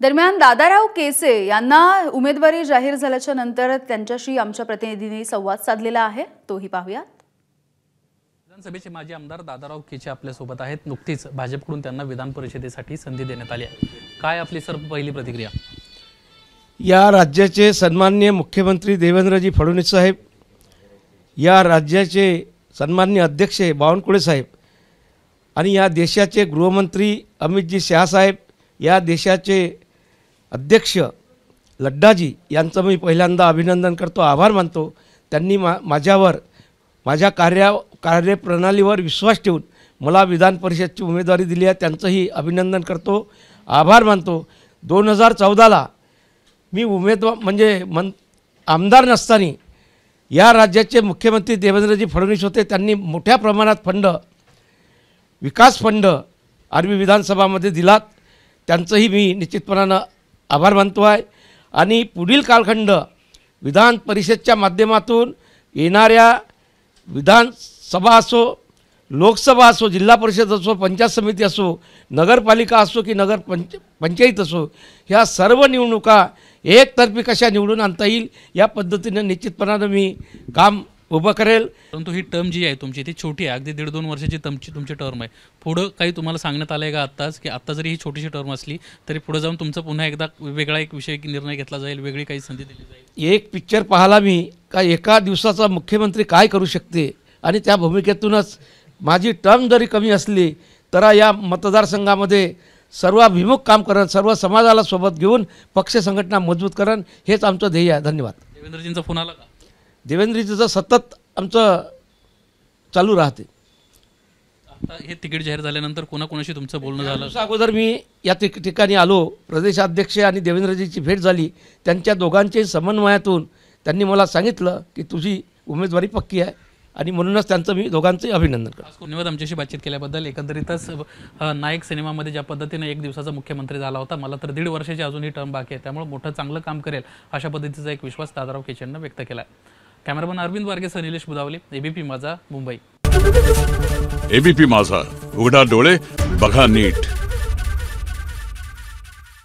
दरम्यान दादाराव केसे यांना उमेदवारी जाहीर झाल्याच्या नंतर त्यांच्याशी आमच्या प्रतिनिधींनी संवाद साधलेला आहे, तोही पाहूयात। विधानसभेचे माजी आमदार दादाराव केचे आपल्या सोबत आहेत। नुकतीच भाजपकडून त्यांना विधान परिषदेसाठी संधी देण्यात आली आहे। काय आपली सर्व पहिली प्रतिक्रिया? या राज्याचे सन्माननीय मुख्यमंत्री देवेंद्रजी फडणवीस साहेब, या राज्याचे सन्माननीय अध्यक्ष बावनकुळे साहेब आणि या देशाचे गृहमंत्री अमितजी शाह साहेब, या देशाचे अध्यक्ष लड्डाजी यांचं मी पहिल्यांदा अभिनंदन करतो, आभार मानतो। त्यांनी माझ्यावर माझ्या कार्यप्रणालीवर विश्वास ठेवून मला विधान परिषदची उमेदवारी दिली आहे, त्यांचंही अभिनंदन करतो, आभार मानतो। 2014ला मी आमदार नसताना या राज्याचे मुख्यमंत्री देवेंद्रजी फडणवीस होते। त्यांनी मोठ्या प्रमाणात फंड, विकास फंड आर्वी विधानसभामध्ये दिलात, त्यांचंही मी निश्चितपणानं आभार मानतो आहे। आणि पुढील कालखंड विधान परिषदच्या माध्यमातून येणाऱ्या विधानसभा असो, लोकसभा असो, जिल्हा परिषद असो, पंचायत समिती असो, नगरपालिका असो की पंचायत असो, ह्या सर्व निवडणुका एकतर्फी कशा निवडून आणता येईल या पद्धतीने निश्चितपणानं मी काम उभं करेल। परंतु ही टर्म जी आहे तुमची ती छोटी आहे, अगदी 1.5-2 वर्षाची तुमची टर्म आहे। पुढं काही तुम्हाला सांगण्यात आलं आहे का आत्ताच, की आत्ता जरी ही छोटीशी टर्म असली तरी पुढे जाऊन तुमचं पुन्हा एकदा वेगळा एक विषय निर्णय घेतला जाईल, वेगळी काही संधी दिली जाईल? एक पिक्चर पाहायला मी का एका दिवसाचा मुख्यमंत्री काय करू शकते आणि त्या भूमिकेतूनच माझी टर्म जरी कमी असली तर या मतदारसंघामध्ये सर्वाभिमुख काम करण, सर्व समाजाला सोबत घेऊन पक्ष संघटना मजबूत करण, हेच आमचं ध्येय आहे। धन्यवाद। देवेंद्रजींचा फोन आला का? देवेंद्रजीचं सतत आमचं चालू राहते। आता हे तिकीट जाहीर झाल्यानंतर कोणाकोणाशी तुमचं बोलणं झालं? अगोदर मी या ठिकाणी आलो, प्रदेशाध्यक्ष आणि देवेंद्रजीची भेट झाली, त्यांच्या दोघांचे समन्वयातून त्यांनी मला सांगितलं की तुझी उमेदवारी पक्की आहे आणि म्हणूनच त्यांचं मी दोघांचे अभिनंदन करतो। धन्यवाद आमच्याशी बातचीत केल्याबद्दल। एकंदरीतच नायक सिनेमामध्ये ज्या पद्धतीने एक दिवसाचा मुख्यमंत्री झाला होता, मला तर 1.5 वर्षाची अजूनही टर्म बाकी आहे, त्यामुळे मोठं चांगलं काम करेल अशा पद्धतीचा एक विश्वास दादाराव केचे यांनी व्यक्त केला आहे। कॅमेरामन अरविंद वारगेसह निलेश बुदावले, एबीपी माझा, मुंबई। एबीपी माझा, उघडा डोळे बघा नीट।